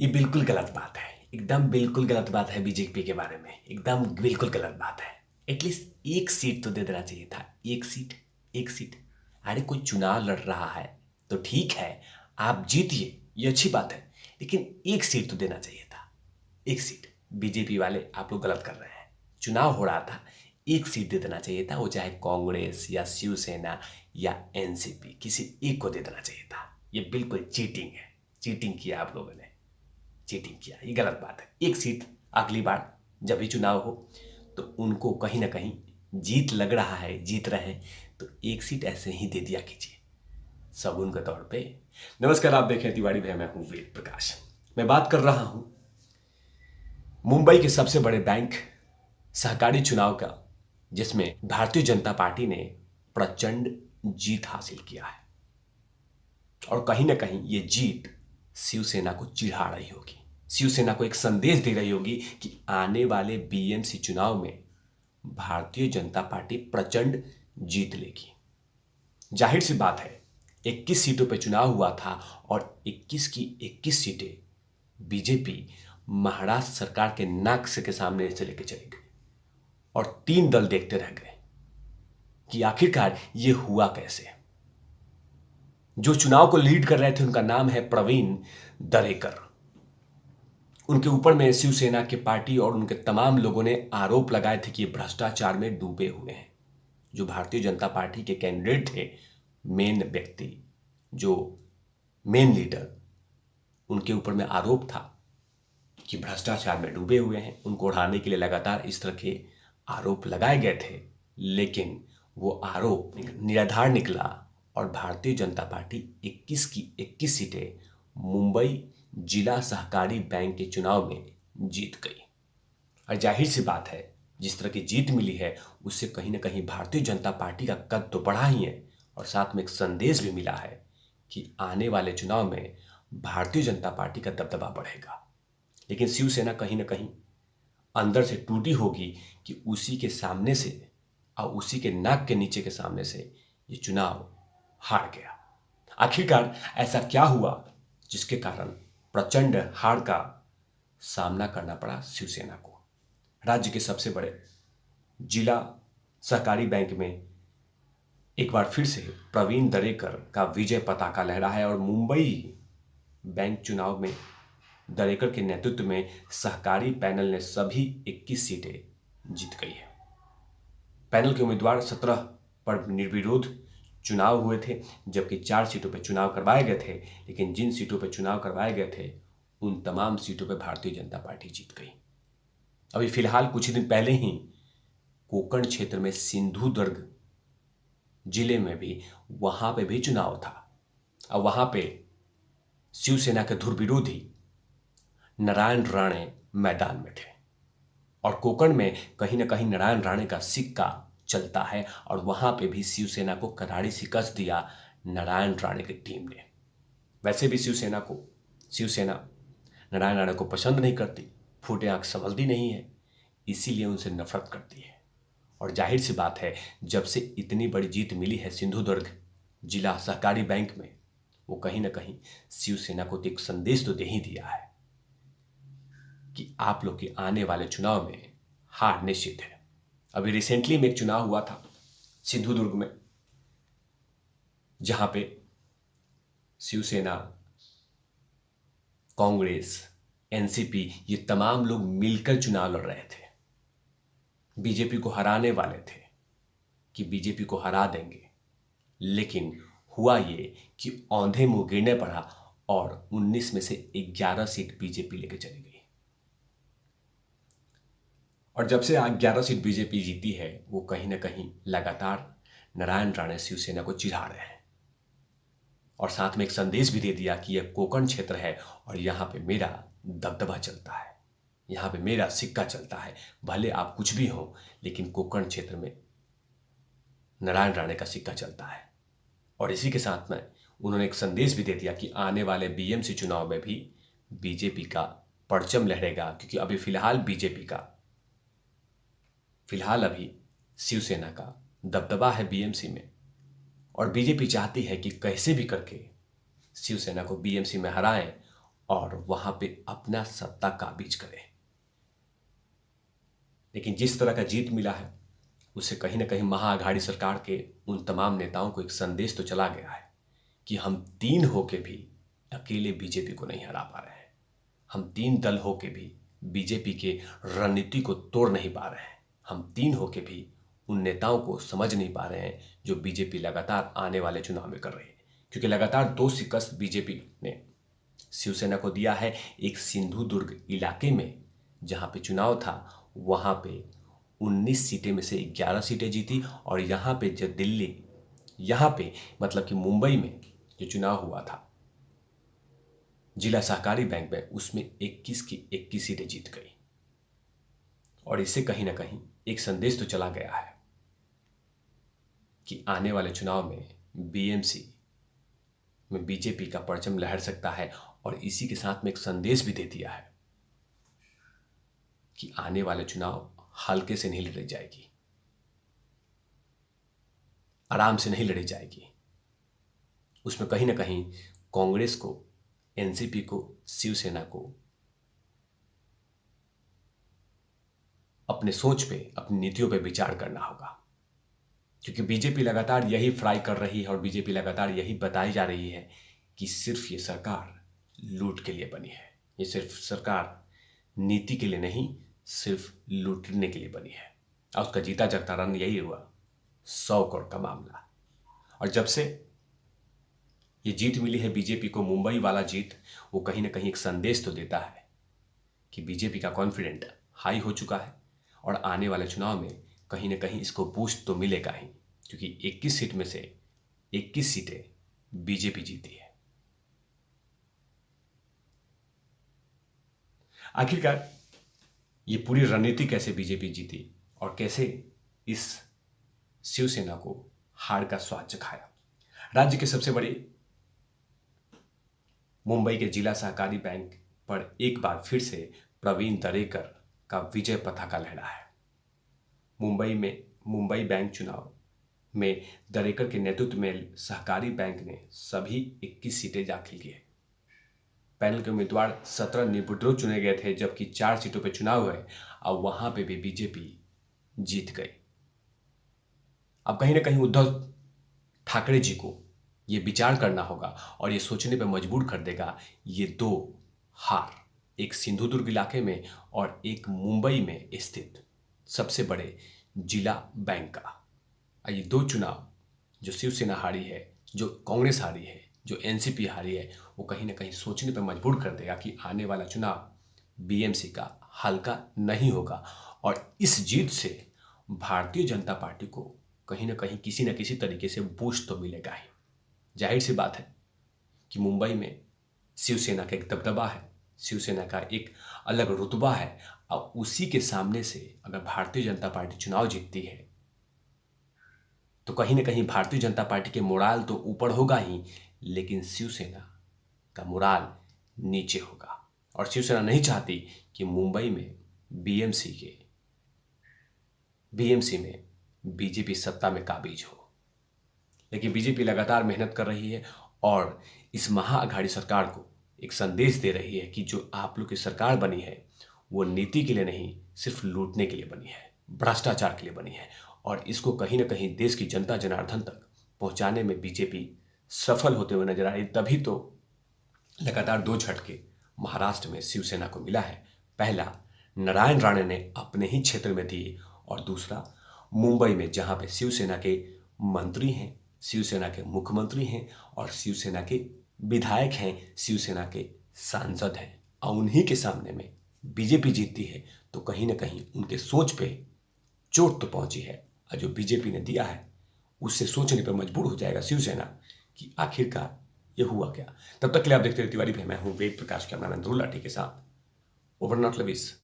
ये बिल्कुल गलत बात है। एकदम बिल्कुल गलत बात है बीजेपी के बारे में। एकदम बिल्कुल गलत बात है। एटलीस्ट एक सीट तो दे देना चाहिए था। एक सीट, एक सीट। अरे कोई चुनाव लड़ रहा है तो ठीक है, आप जीतिए, ये अच्छी बात है, लेकिन एक सीट तो देना चाहिए था। एक सीट। बीजेपी वाले आप लोग गलत कर रहे हैं। चुनाव हो रहा था, एक सीट दे देना चाहिए था। वो चाहे कांग्रेस या शिवसेना या एनसीपी, किसी एक को दे देना चाहिए था। ये बिल्कुल चीटिंग है। चीटिंग किया आप लोगों ने, चीटिंग किया, ये गलत बात है। एक सीट अगली बार जब भी चुनाव हो तो उनको कहीं ना कहीं जीत लग रहा है, जीत रहे हैं, तो एक सीट ऐसे ही दे दिया कीजिए शगुन के तौर पे। नमस्कार, आप देखें तिवारी भाई, मैं हूं वेद प्रकाश। मैं बात कर रहा हूं मुंबई के सबसे बड़े बैंक सहकारी चुनाव का, जिसमें भारतीय जनता पार्टी ने प्रचंड जीत हासिल किया है। और कहीं ना कहीं ये जीत शिवसेना को चिढ़ा रही होगी, शिवसेना को एक संदेश दे रही होगी कि आने वाले बीएमसी चुनाव में भारतीय जनता पार्टी प्रचंड जीत लेगी। जाहिर सी बात है, 21 सीटों पर चुनाव हुआ था और 21 की 21 सीटें बीजेपी महाराष्ट्र सरकार के नाक से के सामने से लेकर चली गई और 3 दल देखते रह गए कि आखिरकार ये हुआ कैसे। जो चुनाव को लीड कर रहे थे उनका नाम है प्रवीण दरेकर। उनके ऊपर में शिवसेना के पार्टी और उनके तमाम लोगों ने आरोप लगाए थे कि ये भ्रष्टाचार में डूबे हुए हैं। जो भारतीय जनता पार्टी के कैंडिडेट थे, मेन व्यक्ति, जो मेन लीडर, उनके ऊपर में आरोप था कि भ्रष्टाचार में डूबे हुए हैं। उनको उड़ाने के लिए लगातार इस तरह के आरोप लगाए गए थे, लेकिन वो आरोप निराधार निकला और भारतीय जनता पार्टी 21 की 21 सीटें मुंबई जिला सहकारी बैंक के चुनाव में जीत गई। और जाहिर सी बात है, जिस तरह की जीत मिली है उससे कहीं ना कहीं भारतीय जनता पार्टी का कद तो बढ़ा ही है और साथ में एक संदेश भी मिला है कि आने वाले चुनाव में भारतीय जनता पार्टी का दबदबा बढ़ेगा। लेकिन शिवसेना कहीं ना कहीं अंदर से टूटी होगी कि उसी के सामने से और उसी के नाक के नीचे के सामने से ये चुनाव हार गया। आखिरकार ऐसा क्या हुआ जिसके कारण प्रचंड हार का सामना करना पड़ा शिवसेना को। राज्य के सबसे बड़े जिला सहकारी बैंक में एक बार फिर से प्रवीण दरेकर का विजय पताका लहरा है और मुंबई बैंक चुनाव में दरेकर के नेतृत्व में सहकारी पैनल ने सभी 21 सीटें जीत गई है। पैनल के उम्मीदवार 17 पर निर्विरोध चुनाव हुए थे, जबकि 4 सीटों पर चुनाव करवाए गए थे। लेकिन जिन सीटों पर चुनाव करवाए गए थे उन तमाम सीटों पर भारतीय जनता पार्टी जीत गई। अभी फिलहाल कुछ ही दिन पहले ही कोंकण क्षेत्र में सिंधुदुर्ग जिले में भी वहां पे भी चुनाव था और वहां पे शिवसेना के धुर विरोधी नारायण राणे मैदान में थे और कोंकण में कहीं ना कहीं नारायण राणे का सिक्का चलता है और वहां पे भी शिवसेना को करारी शिकस्त दिया नारायण राणे की टीम ने। वैसे भी शिवसेना नारायण राणे को पसंद नहीं करती, फूटे आंख समझती नहीं है, इसीलिए उनसे नफरत करती है। और जाहिर सी बात है, जब से इतनी बड़ी जीत मिली है सिंधुदुर्ग जिला सहकारी बैंक में, वो कहीं ना कहीं शिवसेना को एक संदेश तो दे ही दिया है कि आप लोग के आने वाले चुनाव में हार निश्चित है। अभी रिसेंटली में एक चुनाव हुआ था सिंधुदुर्ग में, जहां पे शिवसेना, कांग्रेस, एनसीपी, ये तमाम लोग मिलकर चुनाव लड़ रहे थे। बीजेपी को हराने वाले थे कि बीजेपी को हरा देंगे, लेकिन हुआ ये कि औंधे मुंह गिरने पड़ा और 19 में से 11 सीट बीजेपी लेके चली गई। और जब से 11 सीट बीजेपी जीती है, वो कहीं ना कहीं लगातार नारायण राणे शिवसेना को चिढ़ा रहे हैं और साथ में एक संदेश भी दे दिया कि यह कोंकण क्षेत्र है और यहाँ पे मेरा दबदबा चलता है, यहाँ पे मेरा सिक्का चलता है। भले आप कुछ भी हो, लेकिन कोंकण क्षेत्र में नारायण राणे का सिक्का चलता है। और इसी के साथ में उन्होंने एक संदेश भी दे दिया कि आने वाले बीएमसी चुनाव में भी बीजेपी का परचम लहरेगा, क्योंकि अभी फिलहाल अभी शिवसेना का दबदबा है बीएमसी में और बीजेपी चाहती है कि कैसे भी करके शिवसेना को बीएमसी में हराएं और वहां पे अपना सत्ता काबिज करे। लेकिन जिस तरह का जीत मिला है उससे कहीं ना कहीं महाअघाड़ी सरकार के उन तमाम नेताओं को एक संदेश तो चला गया है कि हम तीन होके भी अकेले बीजेपी को नहीं हरा पा रहे हैं। हम तीन दल होके भी बीजेपी के रणनीति को तोड़ नहीं पा रहे हैं। हम तीन होके भी उन नेताओं को समझ नहीं पा रहे हैं जो बीजेपी लगातार आने वाले चुनाव में कर रही है। क्योंकि लगातार दो शिकस्त बीजेपी ने शिवसेना को दिया है। एक सिंधु दुर्ग इलाके में जहां पे चुनाव था वहां पे 19 सीटें में से 11 सीटें जीती, और यहाँ पे जो दिल्ली, यहाँ पे मतलब कि मुंबई में जो चुनाव हुआ था जिला सहकारी बैंक में, उसमें 21 की 21 सीटें जीत गई। और इससे कहीं ना कहीं एक संदेश तो चला गया है कि आने वाले चुनाव में बीएमसी में बीजेपी का परचम लहर सकता है। और इसी के साथ में एक संदेश भी दे दिया है कि आने वाले चुनाव हल्के से नहीं लड़ी जाएगी, आराम से नहीं लड़ी जाएगी। उसमें कहीं ना कहीं कांग्रेस को, एनसीपी को, शिवसेना को अपने सोच पे, अपनी नीतियों पे विचार करना होगा। क्योंकि बीजेपी लगातार यही फ्राई कर रही है और बीजेपी लगातार यही बताई जा रही है कि सिर्फ ये सरकार लूट के लिए बनी है। ये सिर्फ सरकार नीति के लिए नहीं, सिर्फ लूटने के लिए बनी है। और उसका जीता जागता रन यही हुआ, 100 करोड़ का मामला। और जब से ये जीत मिली है बीजेपी को, मुंबई वाला जीत, वो कहीं ना कहीं एक संदेश तो देता है कि बीजेपी का कॉन्फिडेंट हाई हो चुका है और आने वाले चुनाव में कहीं ना कहीं इसको बूस्ट तो मिलेगा ही। क्योंकि 21 सीट में से 21 सीटें बीजेपी जीती है। आखिरकार ये पूरी रणनीति कैसे बीजेपी जीती और कैसे इस शिवसेना को हार का स्वाद चखाया। राज्य के सबसे बड़े मुंबई के जिला सहकारी बैंक पर एक बार फिर से प्रवीण दरेकर का विजय पताका लहरा है। मुंबई बैंक चुनाव में दरेकर के नेतृत्व में सहकारी बैंक ने सभी 21 सीटें दाखिल की है। पैनल के उम्मीदवार 17 निर्विरोध चुने गए थे, जबकि 4 सीटों पर चुनाव हुए और वहां पे भी बीजेपी जीत गई। अब कहीं ना कहीं उद्धव ठाकरे जी को ये विचार करना होगा और ये सोचने पर मजबूर कर देगा ये दो हार, एक सिंधु दुर्ग इलाके में और एक मुंबई में स्थित सबसे बड़े जिला बैंक का। ये दो चुनाव जो शिवसेना हारी है, जो कांग्रेस हारी है, जो एनसीपी हारी है, वो कहीं ना कहीं सोचने पर मजबूर कर देगा कि आने वाला चुनाव बीएमसी का हल्का नहीं होगा। और इस जीत से भारतीय जनता पार्टी को कहीं ना कहीं किसी न किसी तरीके से बूस्ट तो मिलेगा ही। जाहिर सी बात है कि मुंबई में शिवसेना का एक दबदबा है, शिवसेना का एक अलग रुतबा है, और उसी के सामने से अगर भारतीय जनता पार्टी चुनाव जीतती है तो कहीं ना कहीं भारतीय जनता पार्टी के मोराल तो ऊपर होगा ही, लेकिन शिवसेना का मोराल नीचे होगा। और शिवसेना नहीं चाहती कि मुंबई में बीएमसी में बीजेपी सत्ता में काबिज हो। लेकिन बीजेपी लगातार मेहनत कर रही है और इस महाअघाड़ी सरकार को एक संदेश दे रही है कि जो आप लोग की सरकार बनी है वो नीति के लिए नहीं, सिर्फ लूटने के लिए बनी है, भ्रष्टाचार के लिए बनी है। और इसको कहीं ना कहीं देश की जनता जनार्दन तक पहुंचाने में बीजेपी सफल होते हुए नजर आ रही। तभी तो लगातार 2 झटके महाराष्ट्र में शिवसेना को मिला है। पहला नारायण राणे ने अपने ही क्षेत्र में दिए, और दूसरा मुंबई में, जहां पे शिवसेना के मंत्री हैं, शिवसेना के मुख्यमंत्री हैं और शिवसेना के विधायक हैं, शिवसेना के सांसद हैं, और उन्हीं के सामने में बीजेपी जीतती है तो कहीं ना कहीं उनके सोच पे चोट तो पहुंची है। और जो बीजेपी ने दिया है उससे सोचने पर मजबूर हो जाएगा शिवसेना कि आखिरकार ये हुआ क्या। तब तक के लिए आप देखते रहिए तिवारी भाई, मैं हूं वेद प्रकाश कैमरामैन ध्रुव लाठी के साथ। Over not लविस।